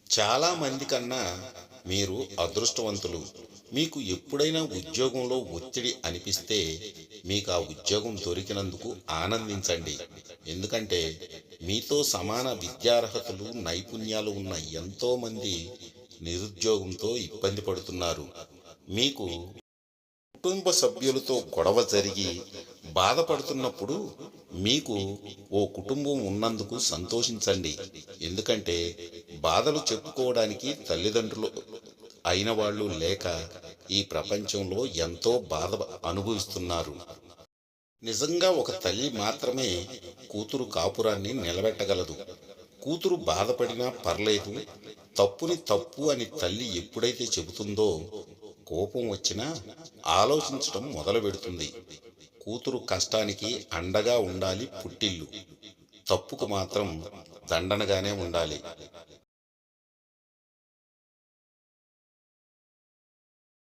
చాలా మంది కన్నా మీరు అదృష్టవంతులు. మీకు ఎప్పుడైనా ఉద్యోగంలో ఒత్తిడి అనిపిస్తే, మీకు ఆ ఉద్యోగం దొరికినందుకు ఆనందించండి. ఎందుకంటే, మీతో సమాన విద్యార్హతలు, నైపుణ్యాలు ఉన్న ఎంతోమంది నిరుద్యోగంతో ఇబ్బంది పడుతున్నారు. మీకు కుటుంబ సభ్యులతో గొడవ జరిగి బాధపడుతున్నప్పుడు మీకు ఓ కుటుంబం ఉన్నందుకు సంతోషించండి. ఎందుకంటే బాధలు చెప్పుకోవడానికి తల్లిదండ్రులు అయిన వాళ్ళు లేక ఈ ప్రపంచంలో ఎంతో బాధ అనుభవిస్తున్నారు. నిజంగా ఒక తల్లి మాత్రమే కూతురు కాపురాన్ని నిలబెట్టగలదు. కూతురు బాధపడినా పర్లేదు, తప్పుని తప్పు అని తల్లి ఎప్పుడైతే చెబుతుందో కోపం వచ్చినా ఆలోచించటం మొదలుపెడుతుంది. కూతురు కష్టానికి అండగా ఉండాలి పుట్టిల్లు. తప్పుకు మాత్రం దండనగానే ఉండాలి.